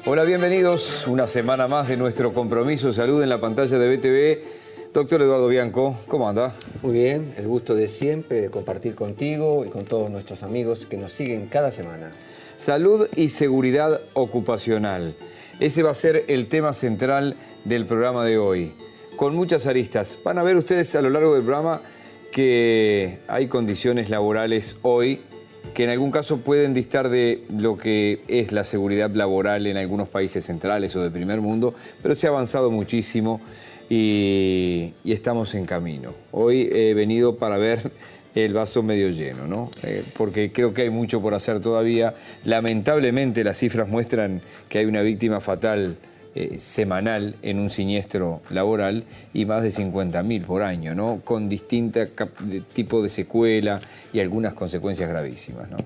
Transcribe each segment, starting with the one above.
Hola, bienvenidos una semana más de nuestro compromiso salud en la pantalla de BTV. Doctor Eduardo Bianco, ¿cómo anda? Muy bien, el gusto de siempre de compartir contigo y con todos nuestros amigos que nos siguen cada semana. Salud y seguridad ocupacional. Ese va a ser el tema central del programa de hoy, con muchas aristas. Van a ver ustedes a lo largo del programa que hay condiciones laborales hoy que en algún caso pueden distar de lo que es la seguridad laboral en algunos países centrales o de primer mundo, pero se ha avanzado muchísimo y estamos en camino. Hoy he venido para ver el vaso medio lleno, ¿no? Porque creo que hay mucho por hacer todavía. Lamentablemente las cifras muestran que hay una víctima fatal semanal en un siniestro laboral y más de 50.000 por año, ¿no? Con distintos tipos de secuela y algunas consecuencias gravísimas, ¿no?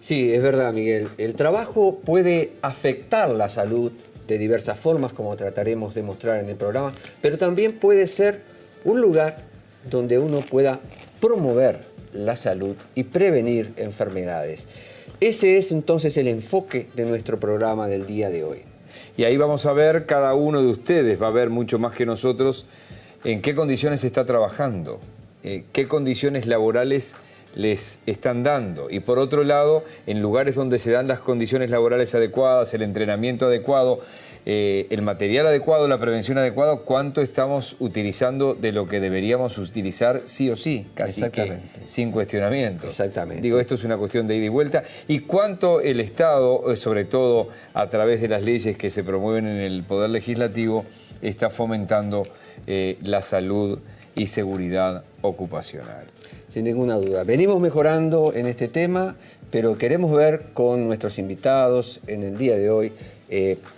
Sí, es verdad, Miguel. El trabajo puede afectar la salud de diversas formas, como trataremos de mostrar en el programa, pero también puede ser un lugar donde uno pueda promover la salud y prevenir enfermedades. Ese es entonces el enfoque de nuestro programa del día de hoy. Y ahí vamos a ver, cada uno de ustedes va a ver mucho más que nosotros, en qué condiciones está trabajando, qué condiciones laborales les están dando. Y por otro lado, en lugares donde se dan las condiciones laborales adecuadas, el entrenamiento adecuado, el material adecuado, la prevención adecuada, cuánto estamos utilizando de lo que deberíamos utilizar sí o sí, casi que sin cuestionamiento. Exactamente. Digo, esto es una cuestión de ida y vuelta. Y cuánto el Estado, sobre todo a través de las leyes que se promueven en el Poder Legislativo, está fomentando la salud y seguridad ocupacional. Sin ninguna duda. Venimos mejorando en este tema, pero queremos ver con nuestros invitados en el día de hoy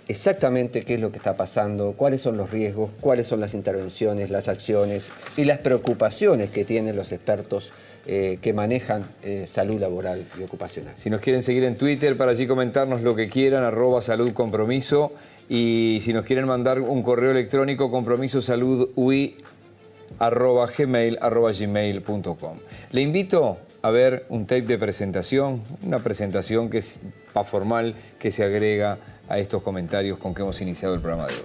exactamente qué es lo que está pasando, cuáles son los riesgos, cuáles son las intervenciones, las acciones y las preocupaciones que tienen los expertos que manejan salud laboral y ocupacional. Si nos quieren seguir en Twitter, para allí comentarnos lo que quieran, @saludcompromiso, y si nos quieren mandar un correo electrónico, compromisosaludui@gmail.com. Le invito a ver un tape de presentación, una presentación que es formal, que se agrega a estos comentarios con que hemos iniciado el programa de hoy.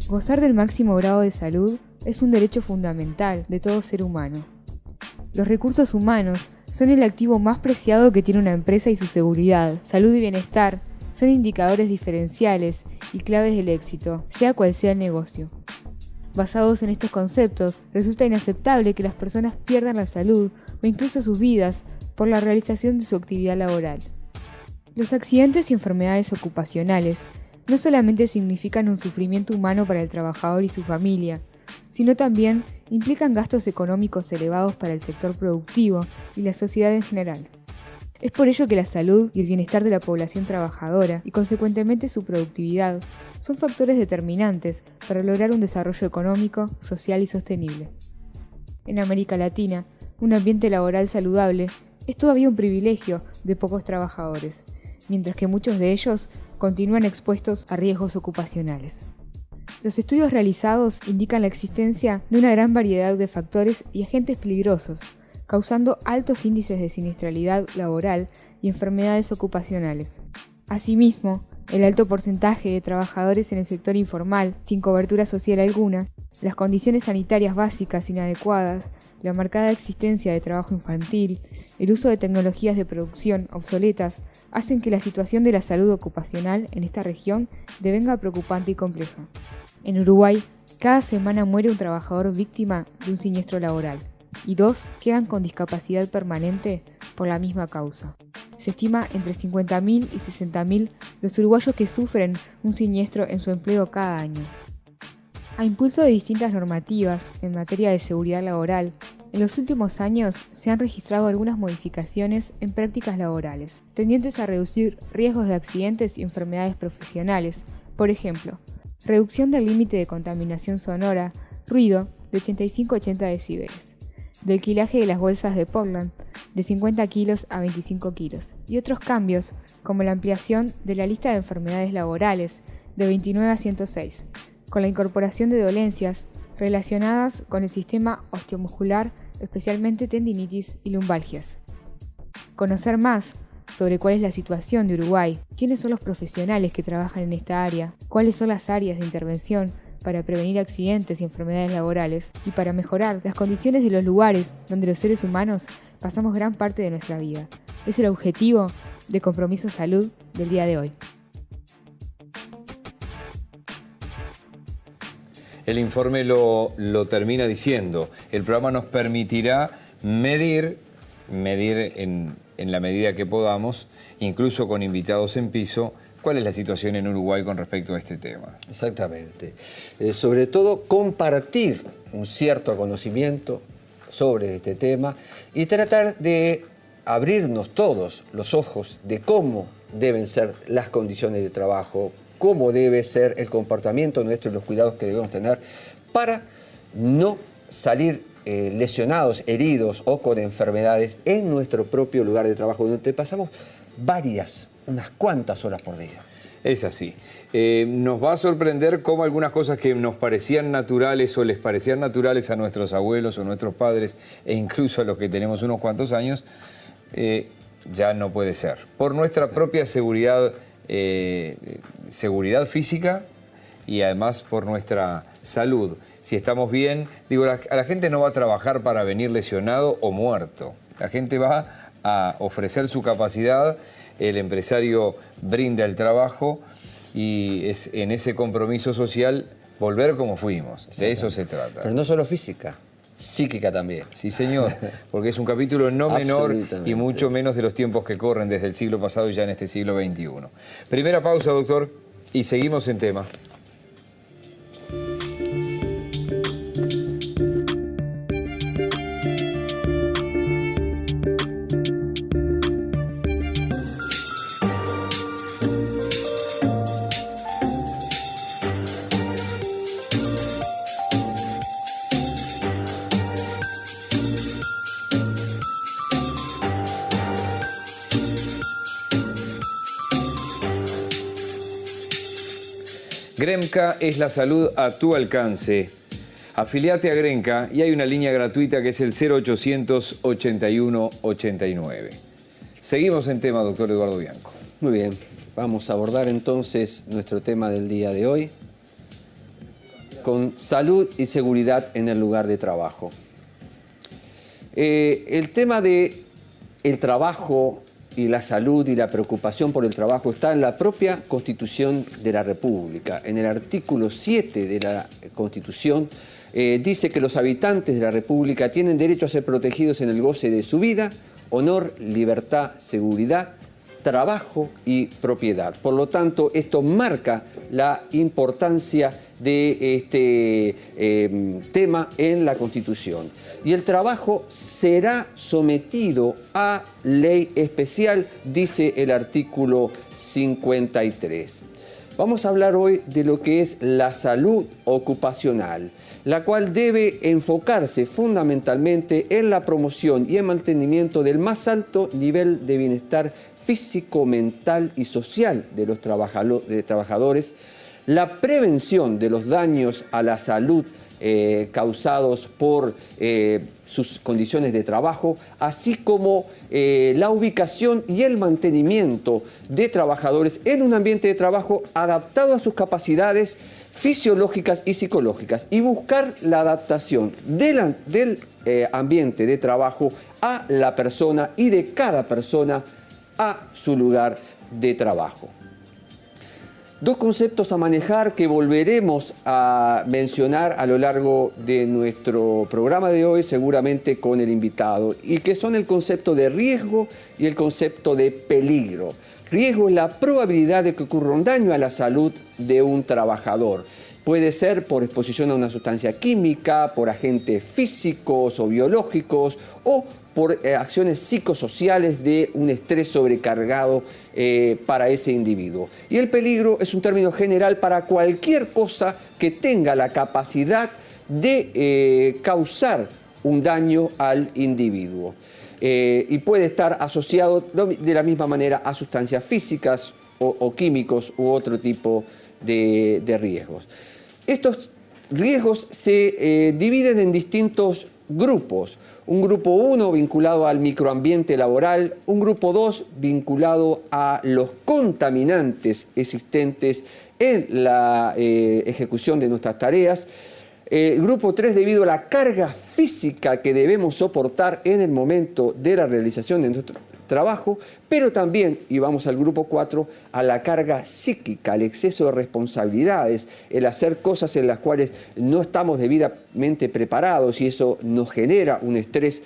Gozar del máximo grado de salud es un derecho fundamental de todo ser humano. Los recursos humanos son el activo más preciado que tiene una empresa y su seguridad, salud y bienestar son indicadores diferenciales y claves del éxito, sea cual sea el negocio. Basados en estos conceptos, resulta inaceptable que las personas pierdan la salud o incluso sus vidas por la realización de su actividad laboral. Los accidentes y enfermedades ocupacionales no solamente significan un sufrimiento humano para el trabajador y su familia, sino también implican gastos económicos elevados para el sector productivo y la sociedad en general. Es por ello que la salud y el bienestar de la población trabajadora y consecuentemente su productividad son factores determinantes para lograr un desarrollo económico, social y sostenible. En América Latina, un ambiente laboral saludable es todavía un privilegio de pocos trabajadores, mientras que muchos de ellos continúan expuestos a riesgos ocupacionales. Los estudios realizados indican la existencia de una gran variedad de factores y agentes peligrosos, causando altos índices de siniestralidad laboral y enfermedades ocupacionales. Asimismo, el alto porcentaje de trabajadores en el sector informal, sin cobertura social alguna, las condiciones sanitarias básicas inadecuadas, la marcada existencia de trabajo infantil, el uso de tecnologías de producción obsoletas, hacen que la situación de la salud ocupacional en esta región devenga preocupante y compleja. En Uruguay, cada semana muere un trabajador víctima de un siniestro laboral, y 2 quedan con discapacidad permanente por la misma causa. Se estima entre 50.000 y 60.000 los uruguayos que sufren un siniestro en su empleo cada año. A impulso de distintas normativas en materia de seguridad laboral, en los últimos años se han registrado algunas modificaciones en prácticas laborales, tendientes a reducir riesgos de accidentes y enfermedades profesionales. Por ejemplo, reducción del límite de contaminación sonora, ruido, de 85 a 80 decibeles. Del quilaje de las bolsas de Portland, de 50 kilos a 25 kilos, y otros cambios, como la ampliación de la lista de enfermedades laborales, de 29 a 106, con la incorporación de dolencias relacionadas con el sistema osteomuscular, especialmente tendinitis y lumbalgias. Conocer más sobre cuál es la situación de Uruguay, quiénes son los profesionales que trabajan en esta área, cuáles son las áreas de intervención para prevenir accidentes y enfermedades laborales y para mejorar las condiciones de los lugares donde los seres humanos pasamos gran parte de nuestra vida. Es el objetivo de Compromiso Salud del día de hoy. El informe lo termina diciendo, el programa nos permitirá medir en la medida que podamos, incluso con invitados en piso, cuál es la situación en Uruguay con respecto a este tema. Exactamente. Sobre todo compartir un cierto conocimiento sobre este tema y tratar de abrirnos todos los ojos de cómo deben ser las condiciones de trabajo, cómo debe ser el comportamiento nuestro y los cuidados que debemos tener para no salir lesionados, heridos o con enfermedades en nuestro propio lugar de trabajo, donde pasamos unas cuantas horas por día. Es así. Nos va a sorprender cómo algunas cosas que nos parecían naturales o les parecían naturales a nuestros abuelos o nuestros padres e incluso a los que tenemos unos cuantos años, ya no puede ser. Por nuestra propia seguridad física y además por nuestra salud. Si estamos bien, digo, a la gente no va a trabajar para venir lesionado o muerto. La gente va a ofrecer su capacidad, el empresario brinda el trabajo y es en ese compromiso social volver como fuimos. De eso se trata. Pero no solo física, psíquica también. Sí, señor, porque es un capítulo no menor y mucho menos de los tiempos que corren desde el siglo pasado y ya en este siglo XXI. Primera pausa, doctor, y seguimos en tema. Gremca es la salud a tu alcance. Afiliate a Gremca y hay una línea gratuita que es el 0800 81 89. Seguimos en tema, doctor Eduardo Bianco. Muy bien, vamos a abordar entonces nuestro tema del día de hoy con salud y seguridad en el lugar de trabajo. El tema de el trabajo y la salud y la preocupación por el trabajo está en la propia Constitución de la República. En el artículo 7 de la Constitución dice que los habitantes de la República tienen derecho a ser protegidos en el goce de su vida, honor, libertad, seguridad, trabajo y propiedad. Por lo tanto, esto marca la importancia de este tema en la Constitución. Y el trabajo será sometido a ley especial, dice el artículo 53. Vamos a hablar hoy de lo que es la salud ocupacional, la cual debe enfocarse fundamentalmente en la promoción y el mantenimiento del más alto nivel de bienestar físico, mental y social de los trabajadores, la prevención de los daños a la salud causados por sus condiciones de trabajo, así como la ubicación y el mantenimiento de trabajadores en un ambiente de trabajo adaptado a sus capacidades fisiológicas y psicológicas, y buscar la adaptación del ambiente de trabajo a la persona y de cada persona a su lugar de trabajo. Dos conceptos a manejar que volveremos a mencionar a lo largo de nuestro programa de hoy, seguramente con el invitado, y que son el concepto de riesgo y el concepto de peligro. Riesgo es la probabilidad de que ocurra un daño a la salud de un trabajador. Puede ser por exposición a una sustancia química, por agentes físicos o biológicos, o por acciones psicosociales de un estrés sobrecargado para ese individuo. Y el peligro es un término general para cualquier cosa que tenga la capacidad de causar un daño al individuo. Y puede estar asociado de la misma manera a sustancias físicas o químicos u otro tipo de riesgos. Estos riesgos se dividen en distintos grupos. Un grupo 1 vinculado al microambiente laboral, un grupo 2 vinculado a los contaminantes existentes en la ejecución de nuestras tareas. Grupo 3 debido a la carga física que debemos soportar en el momento de la realización de nuestro trabajo, pero también, y vamos al grupo 4, a la carga psíquica, al exceso de responsabilidades, el hacer cosas en las cuales no estamos debidamente preparados y eso nos genera un estrés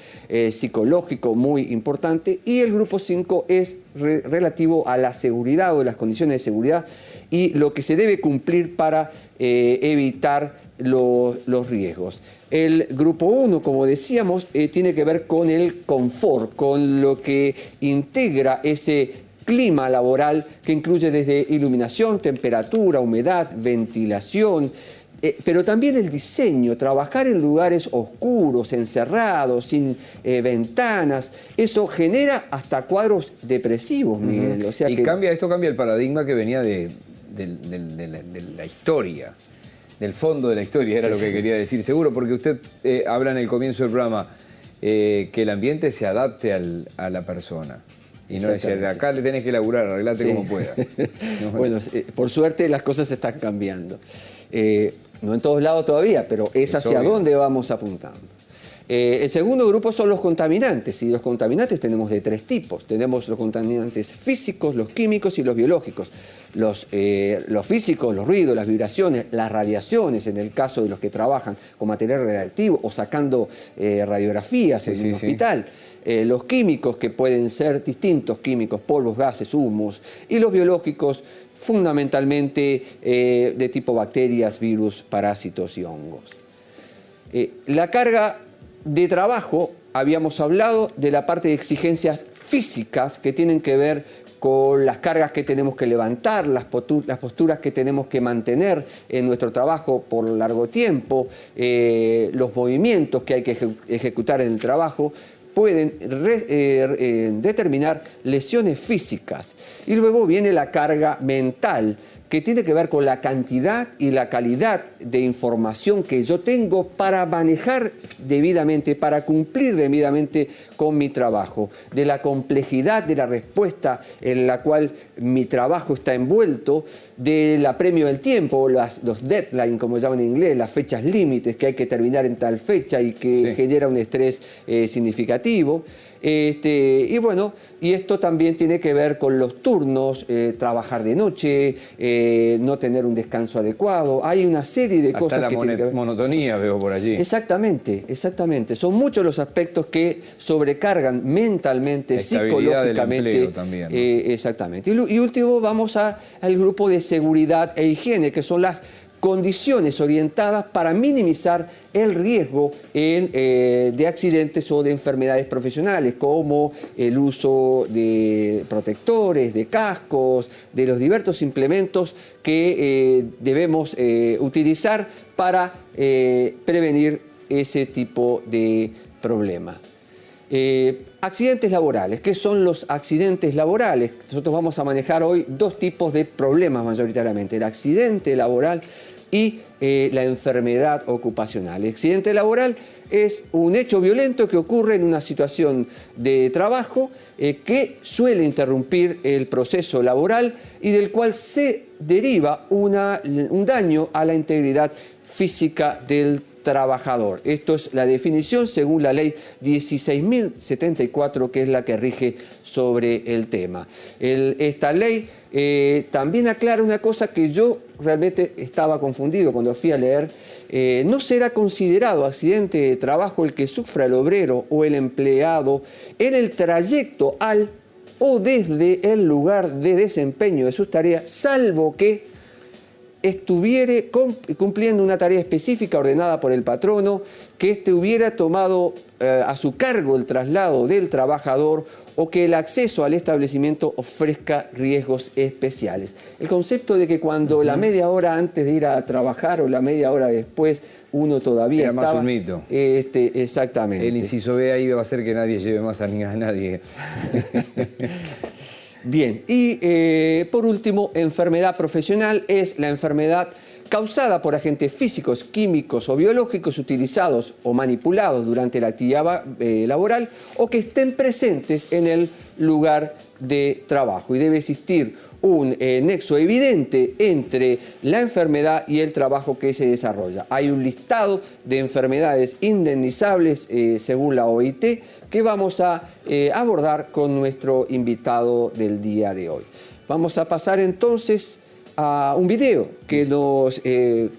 psicológico muy importante. Y el grupo 5 es relativo a la seguridad o las condiciones de seguridad y lo que se debe cumplir para evitar los riesgos. El grupo 1, como decíamos, tiene que ver con el confort, con lo que integra ese clima laboral que incluye desde iluminación, temperatura, humedad, ventilación, pero también el diseño, trabajar en lugares oscuros, encerrados, sin ventanas, eso genera hasta cuadros depresivos, Miguel. O sea y esto cambia el paradigma que venía de la historia. Del fondo de la historia, era lo que quería decir. Seguro, porque usted habla en el comienzo del programa que el ambiente se adapte a la persona. Y no decir, de acá le tenés que laburar, arreglate como puedas. ¿No? Bueno, por suerte las cosas están cambiando. No en todos lados todavía, pero es hacia dónde vamos apuntando. El segundo grupo son los contaminantes, y los contaminantes tenemos de 3 tipos. Tenemos los contaminantes físicos, los químicos y los biológicos. Los físicos, los ruidos, las vibraciones, las radiaciones, en el caso de los que trabajan con material radiactivo o sacando radiografías en un hospital. Los químicos, que pueden ser distintos químicos, polvos, gases, humos. Y los biológicos, fundamentalmente de tipo bacterias, virus, parásitos y hongos. La carga de trabajo, habíamos hablado de la parte de exigencias físicas que tienen que ver con las cargas que tenemos que levantar, las posturas que tenemos que mantener en nuestro trabajo por largo tiempo, los movimientos que hay que ejecutar en el trabajo, pueden determinar lesiones físicas. Y luego viene la carga mental, que tiene que ver con la cantidad y la calidad de información que yo tengo para manejar debidamente, para cumplir debidamente con mi trabajo, de la complejidad de la respuesta en la cual mi trabajo está envuelto, del apremio del tiempo, los deadlines, como llaman en inglés, las fechas límites que hay que terminar en tal fecha y que genera un estrés significativo. Y bueno, y esto también tiene que ver con los turnos, trabajar de noche, no tener un descanso adecuado. Hay una serie de cosas que tienen que ver. Monotonía veo por allí. Exactamente, exactamente. Son muchos los aspectos que sobrecargan mentalmente, psicológicamente. También, ¿no? Exactamente. Y último vamos al grupo de seguridad e higiene, que son las condiciones orientadas para minimizar el riesgo de accidentes o de enfermedades profesionales, como el uso de protectores, de cascos, de los diversos implementos que debemos utilizar para prevenir ese tipo de problemas. Accidentes laborales. ¿Qué son los accidentes laborales? Nosotros vamos a manejar hoy 2 tipos de problemas mayoritariamente: el accidente laboral y la enfermedad ocupacional. El accidente laboral es un hecho violento que ocurre en una situación de trabajo que suele interrumpir el proceso laboral y del cual se deriva un daño a la integridad física del trabajador. Esto es la definición según la ley 16.074, que es la que rige sobre el tema. Esta ley también aclara una cosa que yo realmente estaba confundido cuando fui a leer. No será considerado accidente de trabajo el que sufra el obrero o el empleado en el trayecto al o desde el lugar de desempeño de sus tareas, salvo que estuviera cumpliendo una tarea específica ordenada por el patrono, que éste hubiera tomado a su cargo el traslado del trabajador o que el acceso al establecimiento ofrezca riesgos especiales. El concepto de que cuando la media hora antes de ir a trabajar o la media hora después uno todavía era más un mito. Exactamente. El inciso B ahí va a hacer que nadie lleve más a nadie. Bien, y por último, enfermedad profesional es la enfermedad causada por agentes físicos, químicos o biológicos utilizados o manipulados durante la actividad laboral o que estén presentes en el lugar de trabajo. Y debe existir un nexo evidente entre la enfermedad y el trabajo que se desarrolla. Hay un listado de enfermedades indemnizables según la OIT que vamos a abordar con nuestro invitado del día de hoy. Vamos a pasar entonces a un video que nos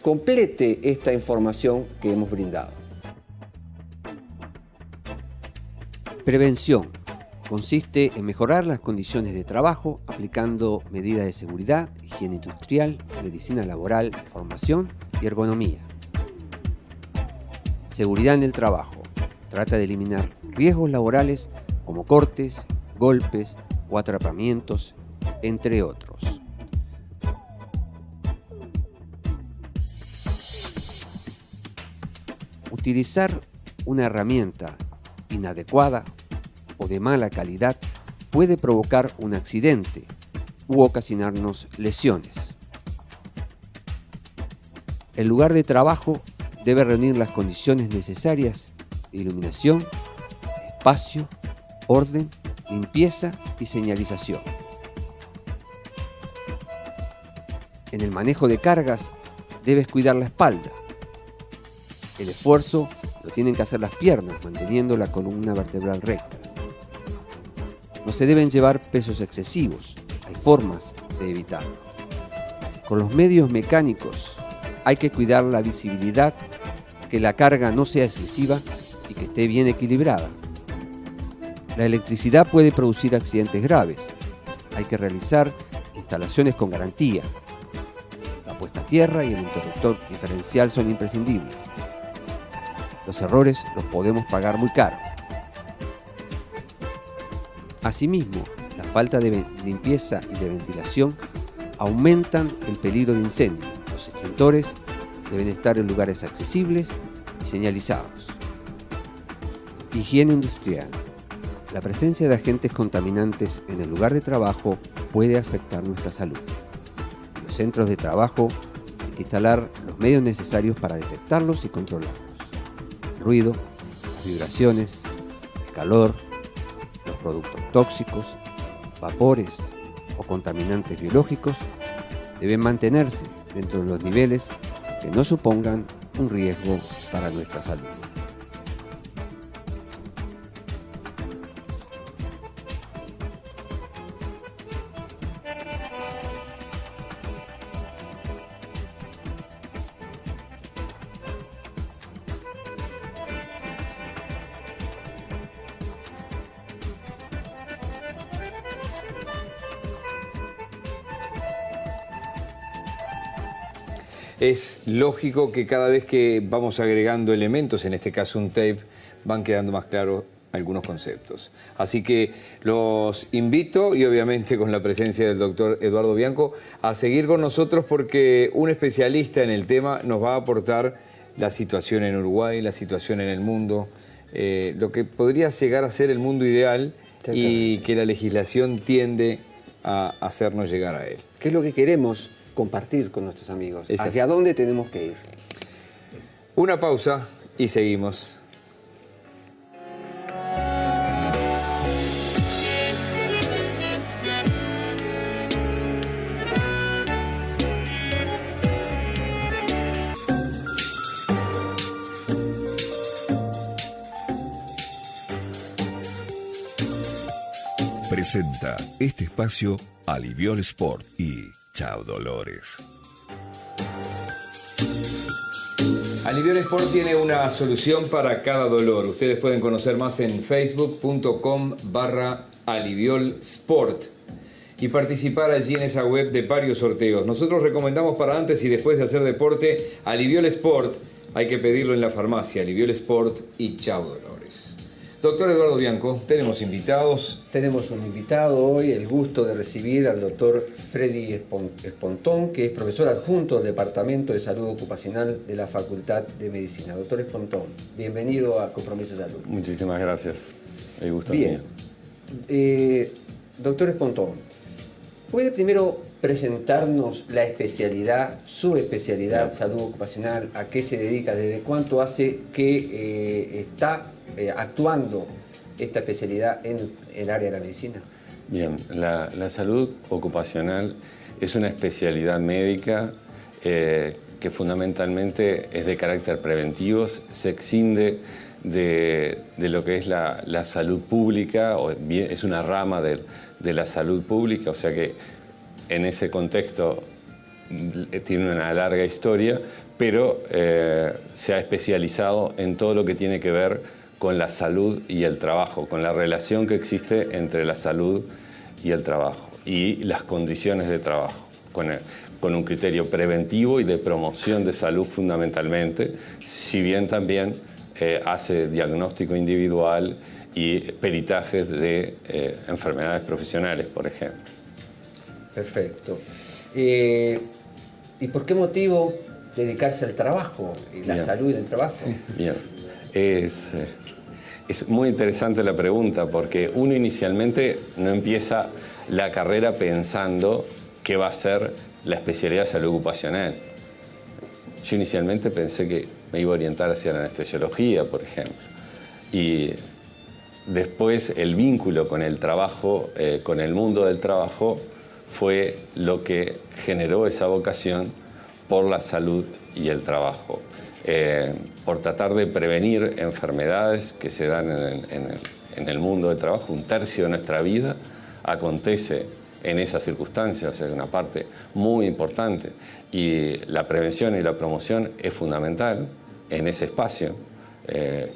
complete esta información que hemos brindado. Prevención. Consiste en mejorar las condiciones de trabajo aplicando medidas de seguridad, higiene industrial, medicina laboral, formación y ergonomía. Seguridad en el trabajo. Trata de eliminar riesgos laborales como cortes, golpes o atrapamientos, entre otros. Utilizar una herramienta inadecuada o de mala calidad puede provocar un accidente u ocasionarnos lesiones. El lugar de trabajo debe reunir las condiciones necesarias de iluminación, espacio, orden, limpieza y señalización. En el manejo de cargas debes cuidar la espalda. El esfuerzo lo tienen que hacer las piernas, manteniendo la columna vertebral recta. No se deben llevar pesos excesivos, hay formas de evitarlo. Con los medios mecánicos hay que cuidar la visibilidad, que la carga no sea excesiva y que esté bien equilibrada. La electricidad puede producir accidentes graves, hay que realizar instalaciones con garantía. La puesta a tierra y el interruptor diferencial son imprescindibles. Los errores los podemos pagar muy caro. Asimismo, la falta de limpieza y de ventilación aumentan el peligro de incendio. Los extintores deben estar en lugares accesibles y señalizados. Higiene industrial. La presencia de agentes contaminantes en el lugar de trabajo puede afectar nuestra salud. En los centros de trabajo hay que instalar los medios necesarios para detectarlos y controlarlos. El ruido, las vibraciones, el calor, los productos tóxicos, vapores o contaminantes biológicos deben mantenerse dentro de los niveles que no supongan un riesgo para nuestra salud. Es lógico que cada vez que vamos agregando elementos, en este caso un tape, van quedando más claros algunos conceptos. Así que los invito, y obviamente con la presencia del doctor Eduardo Bianco, a seguir con nosotros porque un especialista en el tema nos va a aportar la situación en Uruguay, la situación en el mundo, lo que podría llegar a ser el mundo ideal y que la legislación tiende a hacernos llegar a él. ¿Qué es lo que queremos compartir con nuestros amigos? Es ¿Hacia así. dónde tenemos que ir? Una pausa y seguimos. Presenta este espacio Aliviol Sport y Chao Dolores. Aliviol Sport tiene una solución para cada dolor. Ustedes pueden conocer más en facebook.com/aliviolsport y participar allí en esa web de varios sorteos. Nosotros recomendamos para antes y después de hacer deporte Aliviol Sport. Hay que pedirlo en la farmacia, Aliviol Sport y Chao Dolores. Doctor Eduardo Bianco, tenemos invitados. Tenemos un invitado hoy, el gusto de recibir al doctor Freddy Espontón, que es profesor adjunto del Departamento de Salud Ocupacional de la Facultad de Medicina. Doctor Espontón, bienvenido a Compromiso de Salud. Muchísimas gracias. El gusto es Bien. mío. Doctor Espontón, ¿Puede primero presentarnos la especialidad, su especialidad, salud ocupacional, a qué se dedica, desde cuánto hace que está actuando esta especialidad en el área de la medicina? Bien, la salud ocupacional es una especialidad médica que fundamentalmente es de carácter preventivo, se exinde de lo que es la salud pública, o bien, es una rama de la salud pública, o sea que en ese contexto tiene una larga historia, pero se ha especializado en todo lo que tiene que ver con la salud y el trabajo, con la relación que existe entre la salud y el trabajo y las condiciones de trabajo, con un criterio preventivo y de promoción de salud fundamentalmente, si bien también hace diagnóstico individual y peritajes de enfermedades profesionales, por ejemplo. Perfecto. ¿Y por qué motivo dedicarse al trabajo y la salud y el trabajo? Sí. Bien, es muy interesante la pregunta porque uno inicialmente no empieza la carrera pensando qué va a ser la especialidad de salud ocupacional. Yo inicialmente pensé que me iba a orientar hacia la anestesiología, por ejemplo. Y después el vínculo con el trabajo, con el mundo del trabajo, fue lo que generó esa vocación por la salud y el trabajo. Por tratar de prevenir enfermedades que se dan en el mundo del trabajo. 1/3 de nuestra vida acontece en esas circunstancias, o sea, una parte muy importante. Y la prevención y la promoción es fundamental en ese espacio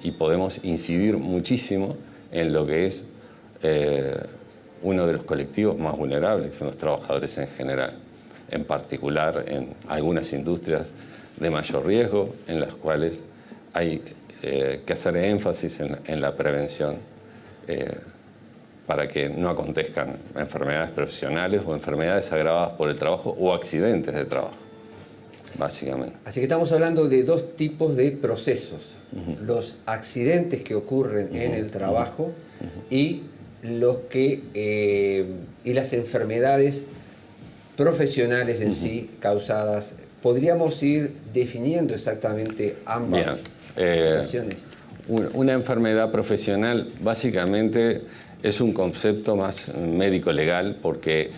y podemos incidir muchísimo en lo que es uno de los colectivos más vulnerables, que son los trabajadores en general, en particular en algunas industrias de mayor riesgo, en las cuales hay que hacer énfasis en la prevención para que no acontezcan enfermedades profesionales o enfermedades agravadas por el trabajo o accidentes de trabajo, básicamente. Así que estamos hablando de dos tipos de procesos. Los accidentes que ocurren en el trabajo y y las enfermedades profesionales en sí causadas. ¿Podríamos ir definiendo exactamente ambas situaciones? Una enfermedad profesional básicamente es un concepto más médico-legal porque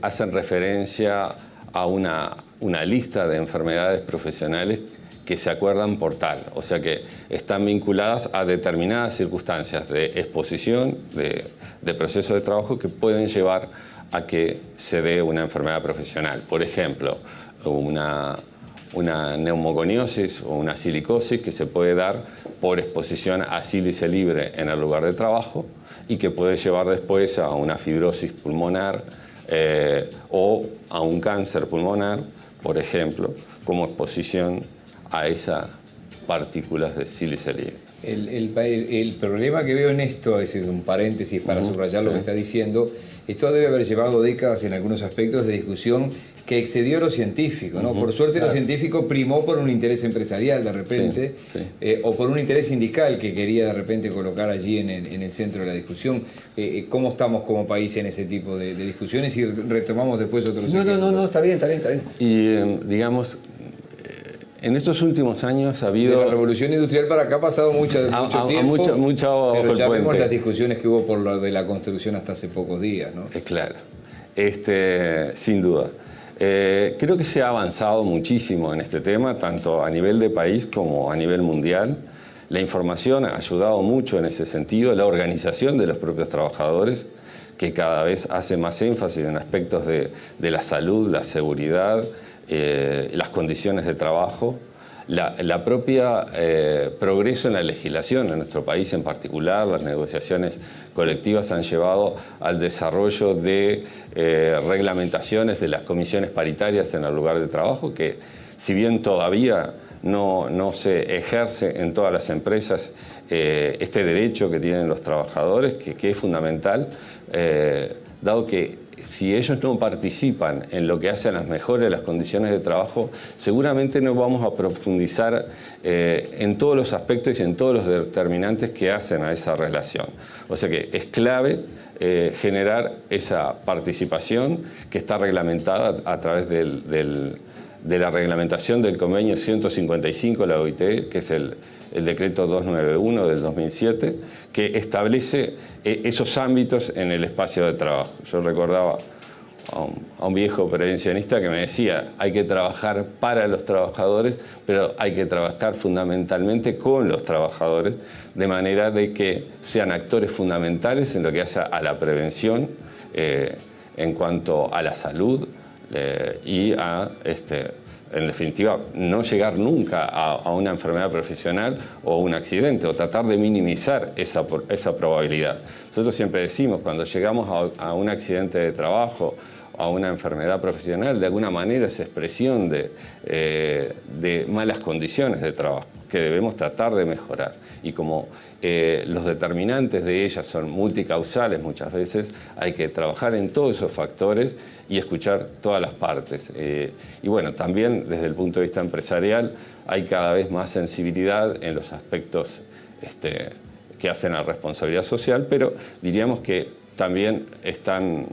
hacen referencia a una lista de enfermedades profesionales que se acuerdan por tal, o sea que están vinculadas a determinadas circunstancias de exposición, de proceso de trabajo que pueden llevar a que se dé una enfermedad profesional. Por ejemplo, una neumoconiosis o una silicosis que se puede dar por exposición a sílice libre en el lugar de trabajo y que puede llevar después a una fibrosis pulmonar o a un cáncer pulmonar, por ejemplo, como exposición a esas partículas de sílice libre. El problema que veo en esto, es un paréntesis para subrayar lo que está diciendo, esto debe haber llevado décadas en algunos aspectos de discusión que excedió lo científico, ¿no? Por suerte lo científico primó por un interés empresarial de repente, o por un interés sindical que quería de repente colocar allí en el centro de la discusión. ¿Cómo estamos como país en ese tipo de discusiones? Y retomamos después otros ejemplos. No, está bien. Y digamos, en estos últimos años ha habido... De la revolución industrial para acá ha pasado mucho tiempo, pero ya vemos las discusiones que hubo por lo de la construcción hasta hace pocos días, ¿no? Claro, sin duda. Creo que se ha avanzado muchísimo en este tema, tanto a nivel de país como a nivel mundial. La información ha ayudado mucho en ese sentido, la organización de los propios trabajadores, que cada vez hace más énfasis en aspectos de la salud, la seguridad, las condiciones de trabajo, la propia progreso en la legislación en nuestro país en particular. Las negociaciones colectivas han llevado al desarrollo de reglamentaciones de las comisiones paritarias en el lugar de trabajo, que si bien todavía no se ejerce en todas las empresas este derecho que tienen los trabajadores, que es fundamental, dado que si ellos no participan en lo que hace a las mejoras de las condiciones de trabajo, seguramente no vamos a profundizar en todos los aspectos y en todos los determinantes que hacen a esa relación. O sea que es clave generar esa participación que está reglamentada a través de la reglamentación del convenio 155 de la OIT, que es el decreto 291 del 2007, que establece esos ámbitos en el espacio de trabajo. Yo recordaba a un viejo prevencionista que me decía, hay que trabajar para los trabajadores, pero hay que trabajar fundamentalmente con los trabajadores, de manera de que sean actores fundamentales en lo que hace a la prevención, en cuanto a la salud y a, en definitiva, no llegar nunca a una enfermedad profesional o un accidente, o tratar de minimizar esa probabilidad. Nosotros siempre decimos, cuando llegamos a un accidente de trabajo, a una enfermedad profesional, de alguna manera es expresión de malas condiciones de trabajo, que debemos tratar de mejorar. Y como los determinantes de ellas son multicausales muchas veces, hay que trabajar en todos esos factores y escuchar todas las partes. Y bueno, también desde el punto de vista empresarial hay cada vez más sensibilidad en los aspectos que hacen a responsabilidad social, pero diríamos que también están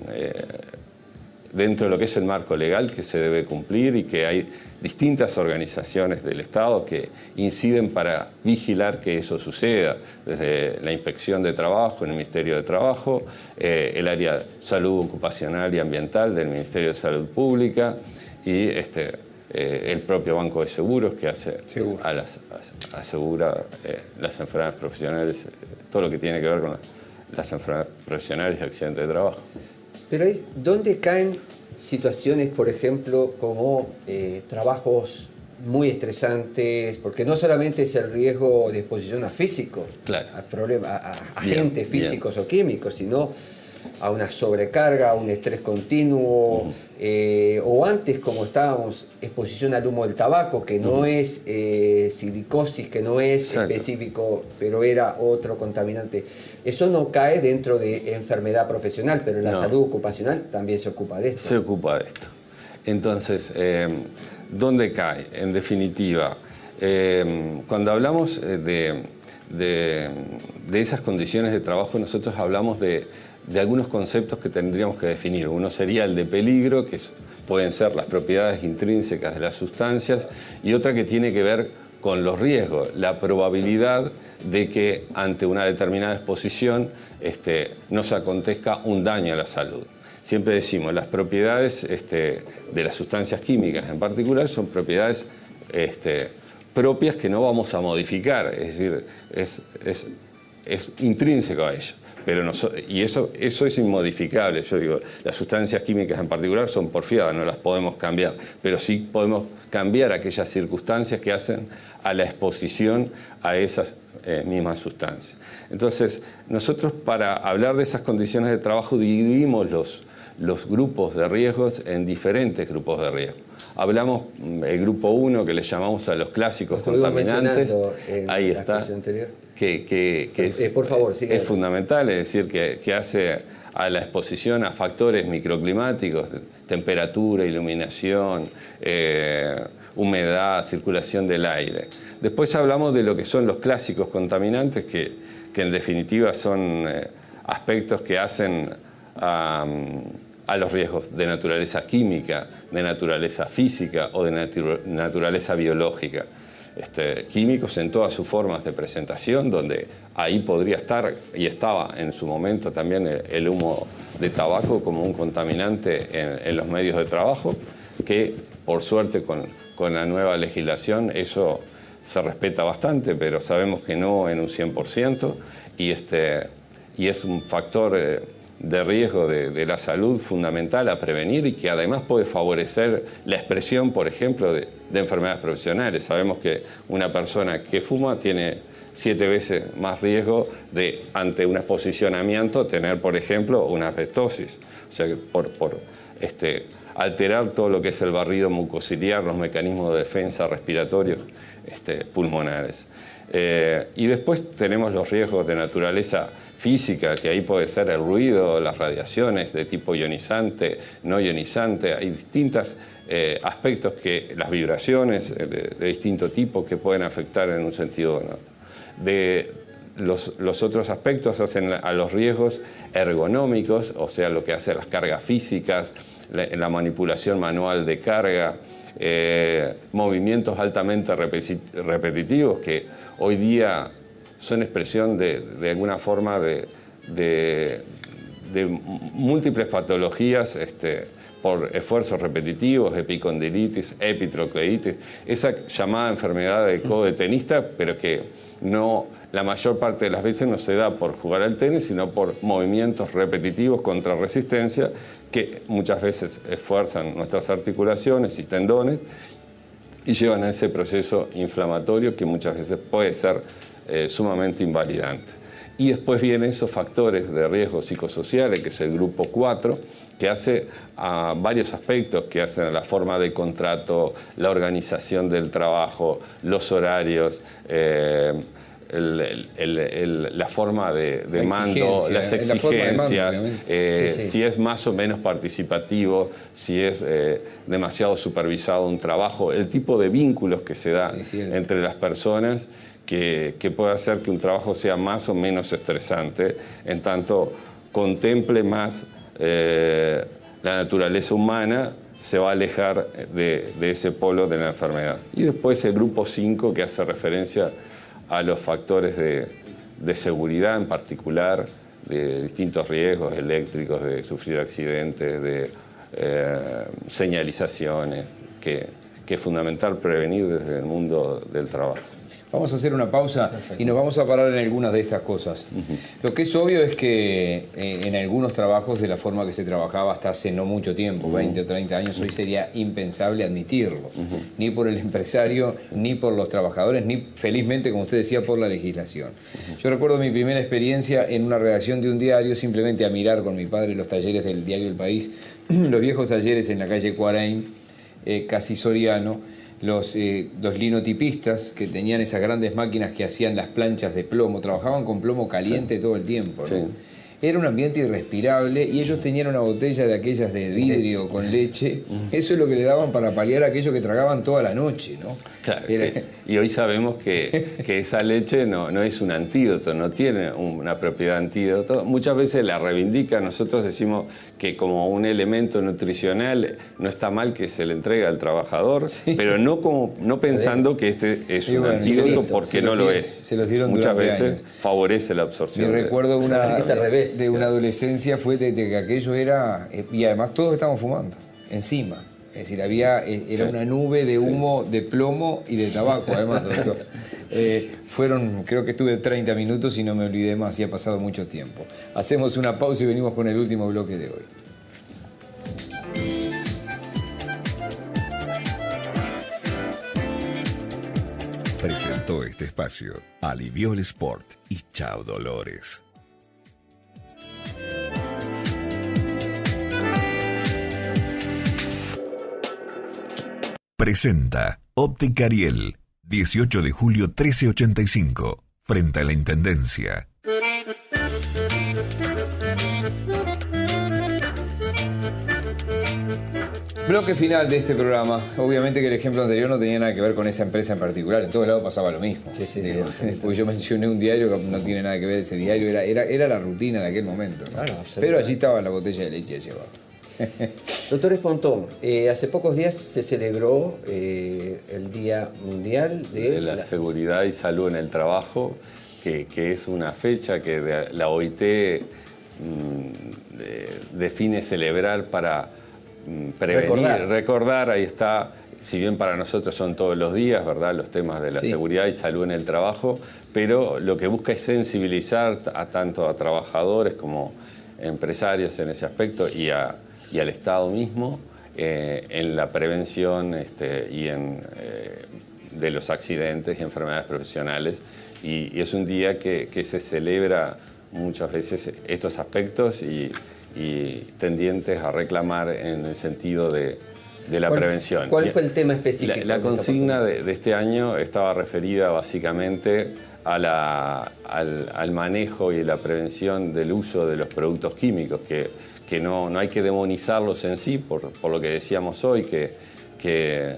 dentro de lo que es el marco legal que se debe cumplir, y que hay distintas organizaciones del Estado que inciden para vigilar que eso suceda, desde la Inspección de Trabajo en el Ministerio de Trabajo, el área de salud ocupacional y ambiental del Ministerio de Salud Pública y el propio Banco de Seguros que asegura las enfermedades profesionales, todo lo que tiene que ver con las enfermedades profesionales y accidentes de trabajo. Pero ahí, ¿dónde caen situaciones, por ejemplo, como trabajos muy estresantes? Porque no solamente es el riesgo de exposición a físicos, claro, a agentes físicos o químicos, sino a una sobrecarga, a un estrés continuo, o antes, como estábamos, exposición al humo del tabaco, que no es silicosis, que no es específico, pero era otro contaminante. Eso no cae dentro de enfermedad profesional, pero la salud ocupacional también se ocupa de esto. Se ocupa de esto. Entonces, ¿dónde cae? En definitiva, cuando hablamos de esas condiciones de trabajo, nosotros hablamos de algunos conceptos que tendríamos que definir. Uno sería el de peligro, que pueden ser las propiedades intrínsecas de las sustancias, y otra que tiene que ver con los riesgos, la probabilidad de que ante una determinada exposición nos acontezca un daño a la salud. Siempre decimos, las propiedades de las sustancias químicas en particular son propiedades propias que no vamos a modificar, es decir, es intrínseco a ellas. Y eso es inmodificable. Yo digo, las sustancias químicas en particular son porfiadas, no las podemos cambiar, pero sí podemos cambiar aquellas circunstancias que hacen a la exposición a esas mismas sustancias. Entonces, nosotros para hablar de esas condiciones de trabajo dividimos los grupos de riesgos en diferentes grupos de riesgo. Hablamos el grupo 1, que le llamamos a los clásicos contaminantes. Ahí está. Que por favor, es fundamental, es decir, que hace a la exposición a factores microclimáticos, temperatura, iluminación, humedad, circulación del aire. Después hablamos de lo que son los clásicos contaminantes, que en definitiva son aspectos que hacen a los riesgos de naturaleza química, de naturaleza física o de naturaleza biológica. Químicos en todas sus formas de presentación, donde ahí podría estar, y estaba en su momento también, el humo de tabaco como un contaminante en los medios de trabajo, que por suerte con la nueva legislación eso se respeta bastante, pero sabemos que no en un 100%, y es un factor de riesgo de la salud fundamental a prevenir, y que además puede favorecer la expresión, por ejemplo, de enfermedades profesionales. Sabemos que una persona que fuma tiene 7 veces más riesgo de, ante una exposición a amianto, tener, por ejemplo, una asbestosis. O sea, que por alterar todo lo que es el barrido mucociliar, los mecanismos de defensa respiratorios pulmonares. Y después tenemos los riesgos de naturaleza física, que ahí puede ser el ruido, las radiaciones de tipo ionizante, no ionizante, hay distintos aspectos, que las vibraciones de distinto tipo que pueden afectar en un sentido o en otro. De los otros aspectos hacen a los riesgos ergonómicos, o sea, lo que hace las cargas físicas, la manipulación manual de carga, movimientos altamente repetitivos que hoy día son expresión de alguna forma de múltiples patologías por esfuerzos repetitivos, epicondilitis, epitrocleitis, esa llamada enfermedad de codo de tenista, pero que no, la mayor parte de las veces no se da por jugar al tenis, sino por movimientos repetitivos contra resistencia que muchas veces esfuerzan nuestras articulaciones y tendones y llevan a ese proceso inflamatorio que muchas veces puede ser sumamente invalidante. Y después vienen esos factores de riesgo psicosociales, que es el grupo 4, que hace a varios aspectos, que hacen a la forma de contrato, la organización del trabajo, los horarios, la forma de mando, las exigencias, si es más o menos participativo, si es demasiado supervisado un trabajo, el tipo de vínculos que se da entre las personas que puede hacer que un trabajo sea más o menos estresante, en tanto contemple más la naturaleza humana, se va a alejar de ese polo de la enfermedad. Y después el grupo 5, que hace referencia a los factores de seguridad en particular, de distintos riesgos eléctricos, de sufrir accidentes, de señalizaciones, que es fundamental prevenir desde el mundo del trabajo. Vamos a hacer una pausa y nos vamos a parar en algunas de estas cosas. Lo que es obvio es que en algunos trabajos, de la forma que se trabajaba hasta hace no mucho tiempo, 20 o 30 años, hoy sería impensable admitirlo. Ni por el empresario, ni por los trabajadores, ni felizmente, como usted decía, por la legislación. Yo recuerdo mi primera experiencia en una redacción de un diario, simplemente a mirar con mi padre los talleres del diario El País, los viejos talleres en la calle Cuarain, casi Soriano, los linotipistas que tenían esas grandes máquinas que hacían las planchas de plomo, trabajaban con plomo caliente todo el tiempo, ¿no? Sí. Era un ambiente irrespirable y ellos tenían una botella de aquellas de vidrio con leche. Eso es lo que le daban para paliar aquello que tragaban toda la noche, ¿no? Claro, y hoy sabemos que esa leche no es un antídoto, no tiene una propiedad antídoto. Muchas veces la reivindica, nosotros decimos que como un elemento nutricional no está mal que se le entregue al trabajador, pero no pensando que este es un antídoto, porque no lo es. Se los dieron muchas veces años. Favorece la absorción. Y recuerdo de una adolescencia fue de que aquello era, y además todos estábamos fumando, encima. Es decir, era una nube de humo, de plomo y de tabaco, además, doctor. Creo que estuve 30 minutos y no me olvidé más, y ha pasado mucho tiempo. Hacemos una pausa y venimos con el último bloque de hoy. Presentó este espacio Aliviol Sport y Chao Dolores. Presenta Óptica Ariel, 18 de julio 1385, frente a la Intendencia. Bloque final de este programa. Obviamente que el ejemplo anterior no tenía nada que ver con esa empresa en particular. En todos lados pasaba lo mismo. Porque yo mencioné un diario que no tiene nada que ver ese diario. Era la rutina de aquel momento, ¿no? Claro, pero allí estaba la botella de leche llevada. Doctor Espontón, hace pocos días se celebró el Día Mundial de la Seguridad y Salud en el Trabajo, que es una fecha que la OIT define celebrar para prevenir, recordar, ahí está, si bien para nosotros son todos los días, ¿verdad?, los temas de la seguridad y salud en el trabajo, pero lo que busca es sensibilizar tanto a trabajadores como empresarios en ese aspecto y al Estado mismo en la prevención de los accidentes y enfermedades profesionales. Y es un día que se celebra muchas veces estos aspectos y tendientes a reclamar en el sentido de de la prevención. ¿Cuál fue el tema específico? La consigna de este año estaba referida básicamente al manejo y la prevención del uso de los productos químicos, que no hay que demonizarlos en sí, por lo que decíamos hoy, que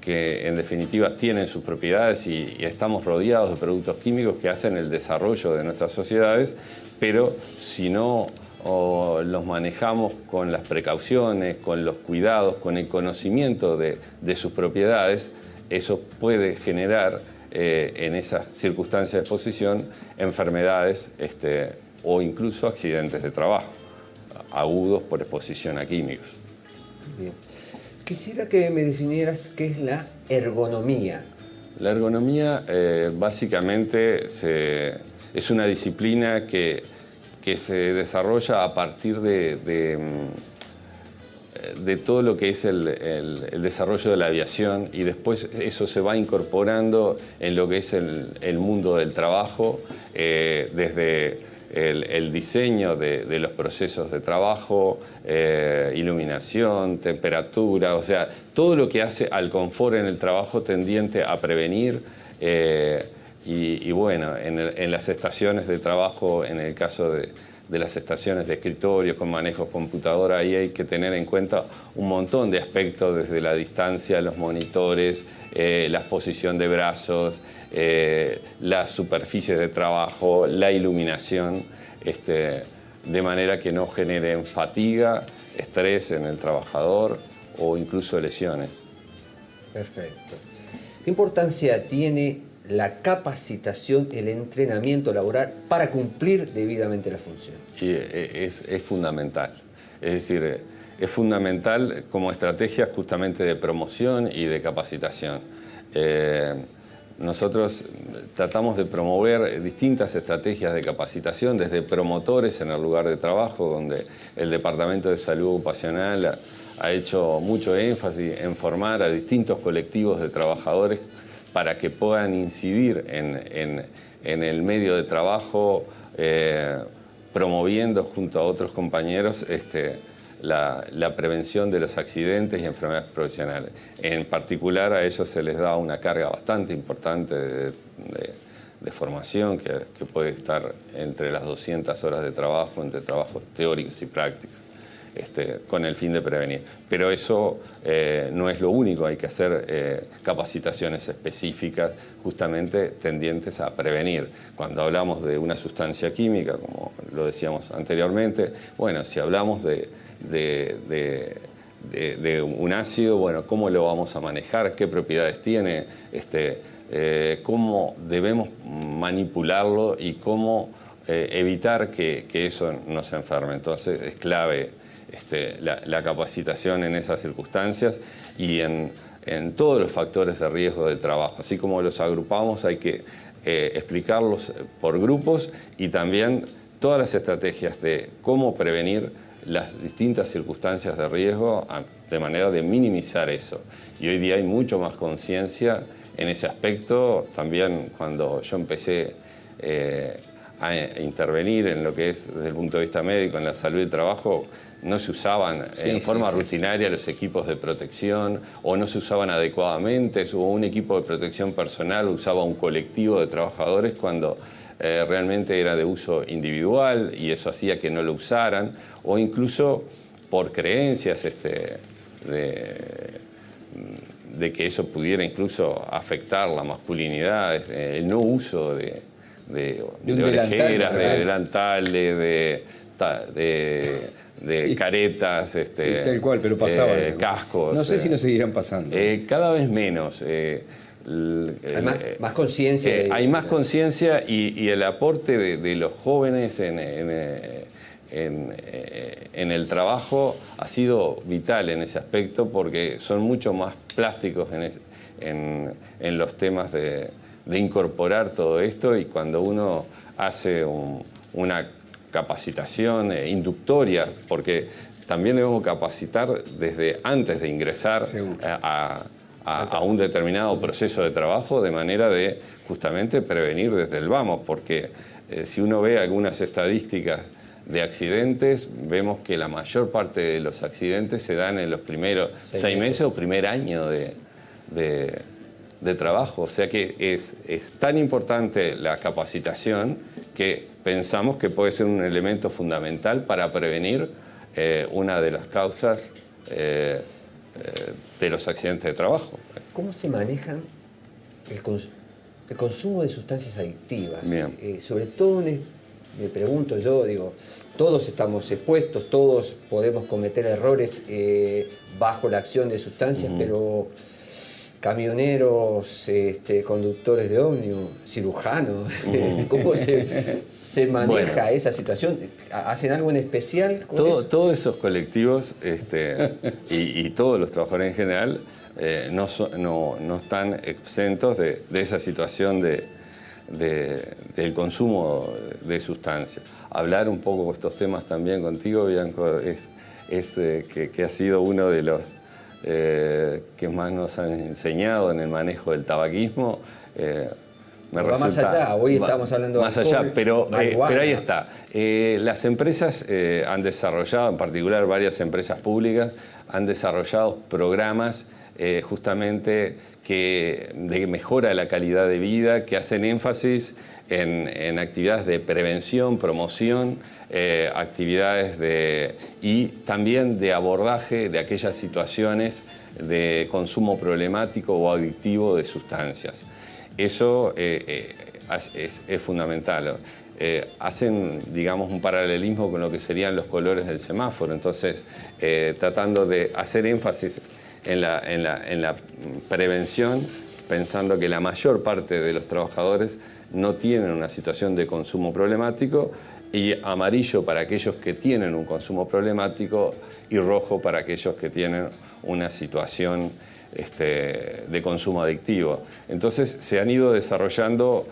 en definitiva tienen sus propiedades y estamos rodeados de productos químicos que hacen el desarrollo de nuestras sociedades, pero si no los manejamos con las precauciones, con los cuidados, con el conocimiento de sus propiedades, eso puede generar en esas circunstancias de exposición enfermedades o incluso accidentes de trabajo agudos por exposición a químicos. Bien. Quisiera que me definieras qué es la ergonomía. La ergonomía básicamente es una disciplina que se desarrolla a partir de todo lo que es el desarrollo de la aviación, y después eso se va incorporando en lo que es el mundo del trabajo, desde el diseño de los procesos de trabajo, iluminación, temperatura, o sea, todo lo que hace al confort en el trabajo tendiente a prevenir. Y bueno, en las estaciones de trabajo, en el caso de las estaciones de escritorios con manejos computadora, ahí hay que tener en cuenta un montón de aspectos, desde la distancia, los monitores, la exposición de brazos, las superficies de trabajo, la iluminación, de manera que no generen fatiga, estrés en el trabajador o incluso lesiones. Perfecto. ¿Qué importancia tiene la capacitación, el entrenamiento laboral para cumplir debidamente la función? Y es fundamental. Es decir, es fundamental como estrategia justamente de promoción y de capacitación. Nosotros tratamos de promover distintas estrategias de capacitación, desde promotores en el lugar de trabajo, donde el Departamento de Salud Ocupacional ha hecho mucho énfasis en formar a distintos colectivos de trabajadores para que puedan incidir en el medio de trabajo, promoviendo junto a otros compañeros la prevención de los accidentes y enfermedades profesionales. En particular, a ellos se les da una carga bastante importante de formación, que puede estar entre las 200 horas de trabajo, entre trabajos teóricos y prácticos, con el fin de prevenir. Pero eso no es lo único, hay que hacer capacitaciones específicas justamente tendientes a prevenir. Cuando hablamos de una sustancia química, como lo decíamos anteriormente, bueno, si hablamos de un ácido, bueno, ¿cómo lo vamos a manejar? ¿Qué propiedades tiene? ¿Cómo debemos manipularlo y cómo evitar que eso nos enferme? Entonces es clave la capacitación en esas circunstancias y en todos los factores de riesgo del trabajo. Así como los agrupamos, hay que explicarlos por grupos, y también todas las estrategias de cómo prevenir las distintas circunstancias de riesgo de manera de minimizar eso. Y hoy día hay mucho más conciencia en ese aspecto. También cuando yo empecé a intervenir en lo que es desde el punto de vista médico en la salud del trabajo, no se usaban en forma rutinaria los equipos de protección, o no se usaban adecuadamente, o un equipo de protección personal usaba un colectivo de trabajadores cuando realmente era de uso individual, y eso hacía que no lo usaran, o incluso por creencias de que eso pudiera incluso afectar la masculinidad, el no uso de orejeras, de delantales, de caretas, sí, tal cual, pero pasaba cascos. No sé si nos seguirán pasando. Cada vez menos. Hay más conciencia. Hay más conciencia, y el aporte de los jóvenes en el trabajo ha sido vital en ese aspecto, porque son mucho más plásticos en los temas de incorporar todo esto, y cuando uno hace una capacitación inductoria, porque también debemos capacitar desde antes de ingresar a un determinado proceso de trabajo, de manera de justamente prevenir desde el vamos, porque si uno ve algunas estadísticas de accidentes, vemos que la mayor parte de los accidentes se dan en los primeros 6 meses o primer año de trabajo. O sea que es tan importante la capacitación que pensamos que puede ser un elemento fundamental para prevenir una de las causas de los accidentes de trabajo. ¿Cómo se maneja el consumo de sustancias adictivas? Sobre todo, me pregunto yo, digo, todos estamos expuestos, todos podemos cometer errores bajo la acción de sustancias, pero camioneros, conductores de ómnibus, cirujanos, ¿cómo se maneja esa situación? ¿Hacen algo en especial con eso? Todos esos colectivos y todos los trabajadores en general no están exentos de esa situación del consumo de sustancias. Hablar un poco de estos temas también contigo, Bianco, que ha sido uno de los que más nos han enseñado en el manejo del tabaquismo. Va más allá, hoy estamos hablando de más allá, pero ahí está. Las empresas han desarrollado, en particular varias empresas públicas, han desarrollado programas justamente de mejora de la calidad de vida, que hacen énfasis en actividades de prevención, promoción, actividades y también de abordaje de aquellas situaciones de consumo problemático o adictivo de sustancias. Eso es fundamental. Hacen, digamos, un paralelismo con lo que serían los colores del semáforo, entonces tratando de hacer énfasis en la prevención, pensando que la mayor parte de los trabajadores no tienen una situación de consumo problemático, y amarillo para aquellos que tienen un consumo problemático y rojo para aquellos que tienen una situación de consumo adictivo. Entonces se han ido desarrollando,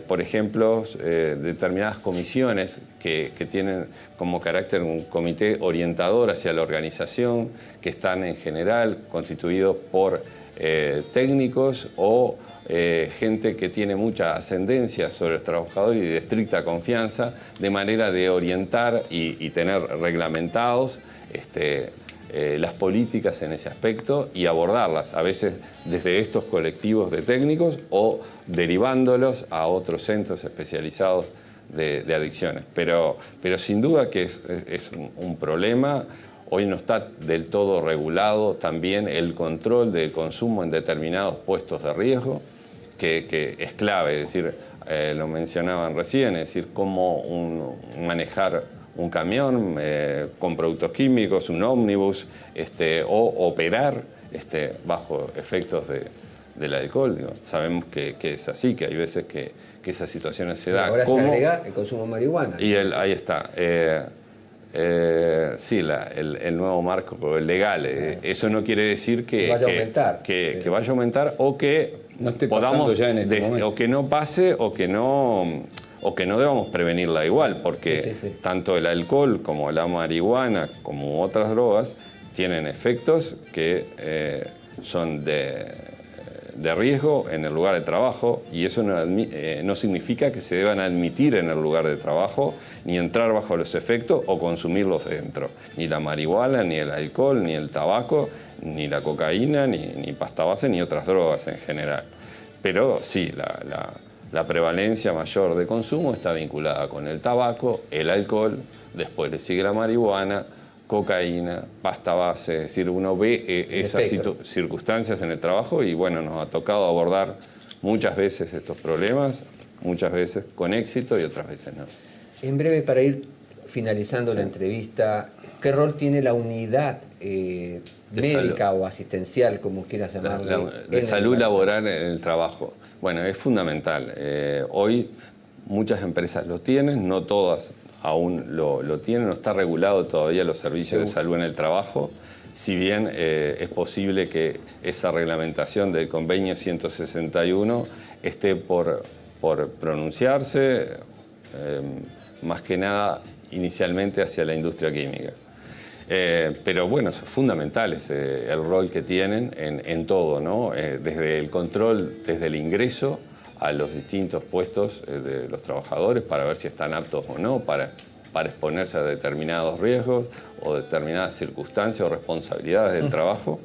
por ejemplo, determinadas comisiones que tienen como carácter un comité orientador hacia la organización, que están en general constituidos por técnicos o gente que tiene mucha ascendencia sobre los trabajadores y de estricta confianza, de manera de orientar y tener reglamentados las políticas en ese aspecto y abordarlas, a veces desde estos colectivos de técnicos o derivándolos a otros centros especializados de adicciones. Pero sin duda que es un problema. Hoy no está del todo regulado también el control del consumo en determinados puestos de riesgo, que es clave, es decir, lo mencionaban recién, es decir, cómo manejar un camión con productos químicos, un ómnibus, o operar bajo efectos del alcohol. Digo, sabemos que es así, que hay veces que esas situaciones se dan. Ahora se agrega el consumo de marihuana. Y ahí está. Sí, el nuevo marco legal. Eso no quiere decir que vaya a aumentar. Que vaya a aumentar o que no esté podamos ya en este momento. o que no pase o que no debamos prevenirla igual, porque tanto el alcohol como la marihuana como otras drogas tienen efectos que son de riesgo en el lugar de trabajo, y eso no significa que se deban admitir en el lugar de trabajo, ni entrar bajo los efectos o consumirlos dentro. Ni la marihuana, ni el alcohol, ni el tabaco, ni la cocaína, ni pasta base, ni otras drogas en general. Pero sí, la prevalencia mayor de consumo está vinculada con el tabaco, el alcohol, después le sigue la marihuana, cocaína, pasta base. Es decir, uno ve esas circunstancias en el trabajo y bueno, nos ha tocado abordar muchas veces estos problemas, muchas veces con éxito y otras veces no. En breve, para ir finalizando la entrevista, ¿qué rol tiene la unidad médica o asistencial, como quieras llamarle? De salud laboral en el trabajo. Bueno, es fundamental. Hoy muchas empresas lo tienen, no todas aún lo tienen, no está regulado todavía los servicios de salud en el trabajo, si bien es posible que esa reglamentación del convenio 161 esté por pronunciarse, más que nada inicialmente hacia la industria química. Pero bueno, es fundamental el rol que tienen en todo, ¿no? Desde el control, desde el ingreso a los distintos puestos de los trabajadores para ver si están aptos o no, para para exponerse a determinados riesgos o determinadas circunstancias o responsabilidades del trabajo.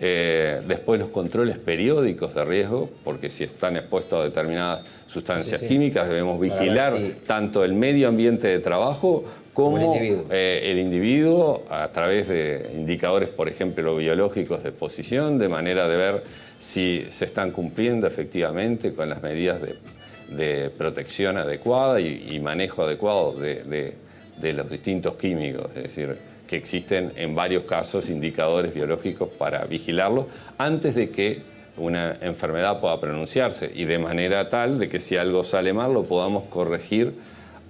Después los controles periódicos de riesgo, porque si están expuestos a determinadas sustancias químicas debemos vigilar tanto el medio ambiente de trabajo como el individuo a través de indicadores, por ejemplo, biológicos de exposición, de manera de ver si se están cumpliendo efectivamente con las medidas de protección adecuada y manejo adecuado de los distintos químicos. Es decir, que existen en varios casos indicadores biológicos para vigilarlos antes de que una enfermedad pueda pronunciarse y de manera tal de que si algo sale mal lo podamos corregir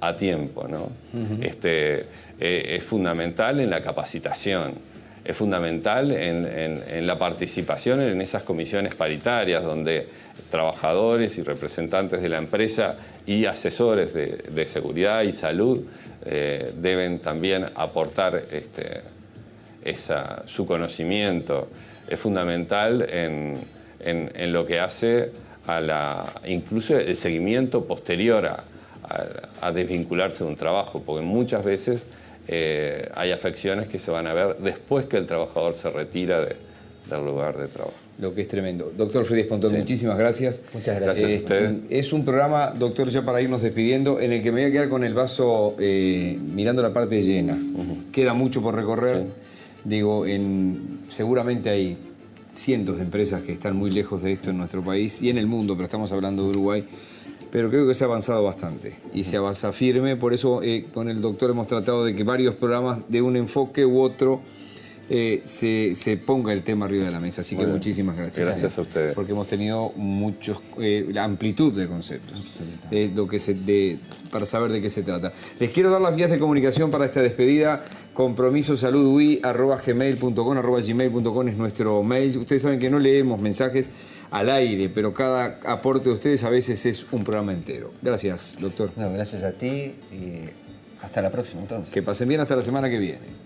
a tiempo, ¿no? Es fundamental en la capacitación, es fundamental en la participación en esas comisiones paritarias donde trabajadores y representantes de la empresa y asesores de seguridad y salud deben también aportar su conocimiento. Es fundamental en lo que hace incluso el seguimiento posterior a desvincularse de un trabajo, porque muchas veces hay afecciones que se van a ver después que el trabajador se retira del lugar de trabajo. Lo que es tremendo. Doctor Freddy Espontón, muchísimas gracias. Muchas gracias. Gracias a usted. Es un programa, doctor, ya para irnos despidiendo, en el que me voy a quedar con el vaso mirando la parte llena. Queda mucho por recorrer. Sí. Digo, seguramente hay cientos de empresas que están muy lejos de esto en nuestro país y en el mundo, pero estamos hablando de Uruguay. Pero creo que se ha avanzado bastante y se avanza firme. Por eso con el doctor hemos tratado de que varios programas de un enfoque u otro se ponga el tema arriba de la mesa. Así que muchísimas gracias. Gracias a ustedes. Porque hemos tenido la amplitud de conceptos para saber de qué se trata. Les quiero dar las vías de comunicación para esta despedida. compromisosaludui@gmail.com es nuestro mail. Ustedes saben que no leemos mensajes al aire, pero cada aporte de ustedes a veces es un programa entero. Gracias, doctor. No, gracias a ti y hasta la próxima entonces. Que pasen bien hasta la semana que viene.